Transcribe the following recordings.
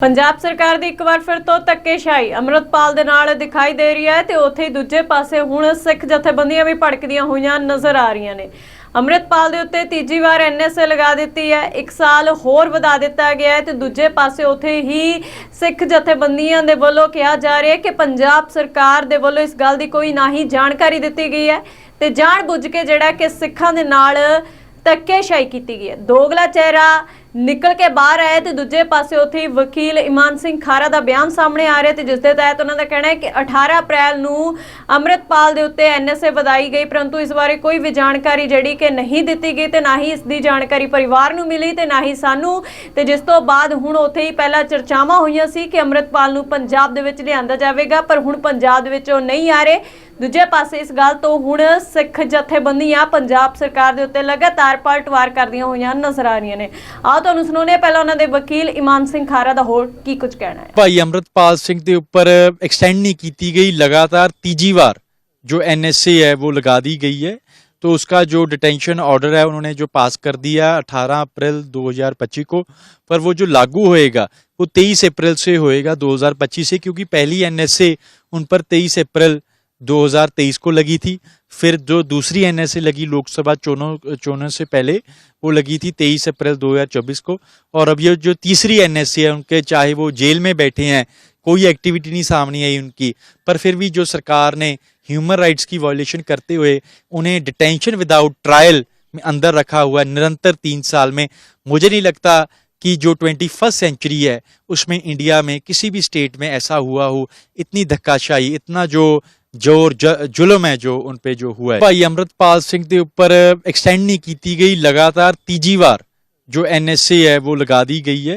पंजाब सरकार ਦੀ ਇੱਕ ਵਾਰ ਫਿਰ ਤੋਂ ਧੱਕੇਸ਼ਾਹੀ ਅੰਮ੍ਰਿਤਪਾਲ ਦੇ ਨਾਲ ਦਿਖਾਈ ਦੇ ਰਹੀ ਹੈ ਤੇ ਉੱਥੇ ਹੀ ਦੂਜੇ ਪਾਸੇ ਹੁਣ ਸਿੱਖ ਜਥੇਬੰਦੀਆਂ ਵੀ ਭੜਕਦੀਆਂ ਹੋਈਆਂ ਨਜ਼ਰ ਆ ਰਹੀਆਂ ਨੇ। ਅੰਮ੍ਰਿਤਪਾਲ ਦੇ ਉੱਤੇ ਤੀਜੀ ਵਾਰ ਐਨਐਸਏ ਲਗਾ ਦਿੱਤੀ ਹੈ, 1 ਸਾਲ ਹੋਰ ਵਧਾ ਦਿੱਤਾ ਗਿਆ ਹੈ ਤੇ ਦੂਜੇ ਪਾਸੇ ਉੱਥੇ ਹੀ ਸਿੱਖ ਜਥੇਬੰਦੀਆਂ ਦੇ ਵੱਲੋਂ ਕਿਹਾ ਜਾ ਰਿਹਾ ਹੈ ਕਿ ਪੰਜਾਬ ਸਰਕਾਰ ਦੇ ਵੱਲੋਂ ਇਸ ਗੱਲ ਦੀ ਕੋਈ ਨਾ ਹੀ ਜਾਣਕਾਰੀ ਦਿੱਤੀ ਗਈ ਹੈ ਤੇ ਜਾਣ ਬੁੱਝ ਕੇ ਜਿਹੜਾ ਕਿ ਸਿੱਖਾਂ ਦੇ ਨਾਲ ਧੱਕੇਸ਼ਾਹੀ ਕੀਤੀ ਗਈ है। दोगला चेहरा निकल के बाहर आया तो दूजे पासे उत्थे वकील ईमान सिंह खारा का बयान सामने आ रहा है जिस दे तहत उन्होंने कहना है कि 18 अप्रैल नूं अमृतपाल दे उत्ते एनएसए वधाई गई, परंतु इस बारे कोई भी जानकारी जिहड़ी कि नहीं दी गई तो ना ही इसकी जानकारी परिवार नूं मिली तो ना ही सानू। तो जिस तो बाद हुण उत्थे ही पहला चर्चावां होईयां सी कि अमृतपाल नूं पंजाब दे विच लिआंदा जावेगा, पर हुण पंजाब दे विच ओह नहीं आ रहे। दूजे पासे इस गल तो हुण सिख जथेबंदियां पंजाब सरकार दे उत्ते लगातार पलटवार करदियां होईयां नज़र आ रहीआं ने। आओ तुहानूं सुणाउने पहलां उन्हां दे वकील ईमान सिंह खारा दा होर की कुछ कहना है। भाई अमृतपाल सिंह के ऊपर एक्सटेंड नहीं की गई, लगातार तीजी बार जो एनएसए है वो लगा दी गई है। तो उसका जो डिटेंशन ऑर्डर है उन्होंने जो पास कर दिया 18 अप्रैल 2025 को, पर वो जो लागू होएगा वो 23 अप्रैल से होएगा 2025 से, क्योंकि पहली एनएसए उन पर 23 अप्रैल 2023 को लगी थी। फिर जो दूसरी एनएसए लगी लोकसभा चुनाव से पहले वो लगी थी 23 अप्रैल 2024 को, और अब ये जो तीसरी एनएसए है उनके चाहे वो जेल में बैठे हैं, कोई एक्टिविटी नहीं सामने आई उनकी, पर फिर भी जो सरकार ने ह्यूमन राइट्स की वायलेशन करते हुए उन्हें डिटेंशन विदाउट ट्रायल में अंदर रखा हुआ है निरंतर 3 साल में। मुझे नहीं लगता कि जो 21st सेंचुरी है उसमें इंडिया में किसी भी स्टेट में ऐसा हुआ हो, इतनी धक्काशाही, इतना जो जोर जुल्म है जो उन पे जो हुआ है। भाई अमृतपाल सिंह के ऊपर एक्सटेंड नहीं की गई, लगातार तीजी बार जो एनएसए है वो लगा दी गई है।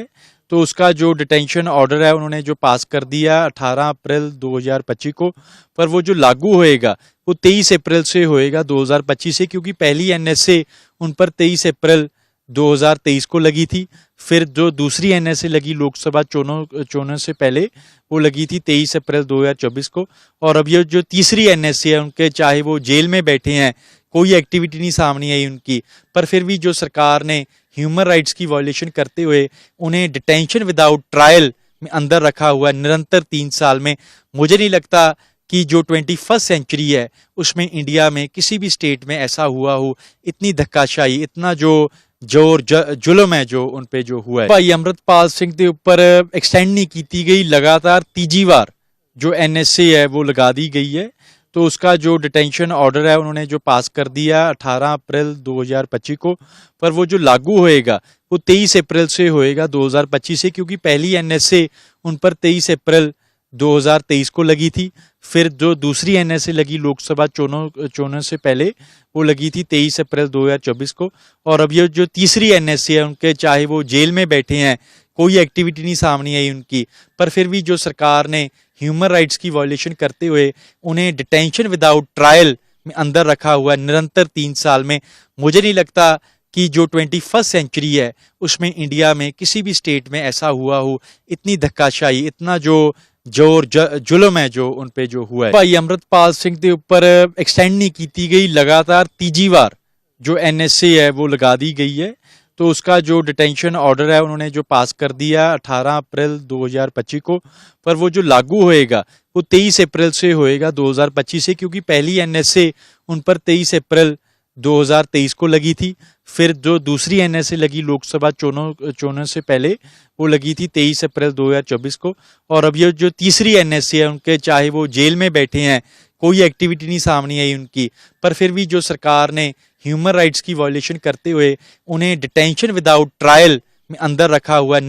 तो उसका जो डिटेंशन ऑर्डर है उन्होंने जो पास कर दिया 18 अप्रैल 2025 को, पर वो जो लागू होएगा वो 23 अप्रैल से होएगा 2025 से, क्योंकि पहली एनएसए उन पर 23 अप्रैल 2023 को लगी थी। फिर जो दूसरी एनएसए लगी लोकसभा चुनाव से पहले वो लगी थी 23 अप्रैल 2024 को, और अब ये जो तीसरी एनएसए है उनके चाहे वो जेल में बैठे हैं, कोई एक्टिविटी नहीं सामने आई उनकी, पर फिर भी जो सरकार ने ह्यूमन राइट्स की वायलेशन करते हुए उन्हें डिटेंशन विदाउट ट्रायल में अंदर रखा हुआ है निरंतर 3 साल में। मुझे नहीं लगता कि जो 21st सेंचुरी है उसमें इंडिया में किसी भी स्टेट में ऐसा हुआ हो, इतनी धक्काशाही, इतना जो जोर जुल्म है जो उन पे जो हुआ है। भाई अमृतपाल सिंह के ऊपर एक्सटेंड नहीं की गई, लगातार तीजी बार जो एनएसए है वो लगा दी गई है। तो उसका जो डिटेंशन ऑर्डर है उन्होंने जो पास कर दिया 18 अप्रैल 2025 को, पर वो जो लागू होएगा वो 23 अप्रैल से होएगा 2025 से, क्योंकि पहली एनएसए उन पर 23 अप्रैल 2023 को लगी थी। फिर जो दूसरी एनएसए लगी लोकसभा चुनाव से पहले वो लगी थी 23 अप्रैल 2024 को, और अब ये जो तीसरी एनएसए है उनके चाहे वो जेल में बैठे हैं, कोई एक्टिविटी नहीं सामने आई उनकी, पर फिर भी जो सरकार ने ह्यूमन राइट्स की वायलेशन करते हुए उन्हें डिटेंशन विदाउट ट्रायल में अंदर रखा हुआ है निरंतर 3 साल में। मुझे नहीं लगता कि जो 21st सेंचुरी है उसमें इंडिया में किसी भी स्टेट में ऐसा हुआ हो, इतनी धक्काशाही, इतना जो जोर जुल्म है जो उन पे जो हुआ है। भाई अमृतपाल सिंह के ऊपर एक्सटेंड नहीं की गई, लगातार तीजी बार जो एनएसए है वो लगा दी गई है। तो उसका जो डिटेंशन ऑर्डर है उन्होंने जो पास कर दिया 18 अप्रैल 2025 को, पर वो जो लागू होएगा वो 23 अप्रैल से होएगा 2025 से, क्योंकि पहली एनएसए उन पर 23 अप्रैल 2023 को लगी थी। फिर जो दूसरी एनएसए लगी लोकसभा चुनाव से पहले वो लगी थी 23 अप्रैल 2024 को, और अब ये जो तीसरी एनएसए है उनके चाहे वो जेल में बैठे हैं, कोई एक्टिविटी नहीं सामने आई उनकी, पर फिर भी जो सरकार ने ह्यूमन राइट्स की वायलेशन करते हुए उन्हें डिटेंशन विदाउट ट्रायल में अंदर रखा हुआ है।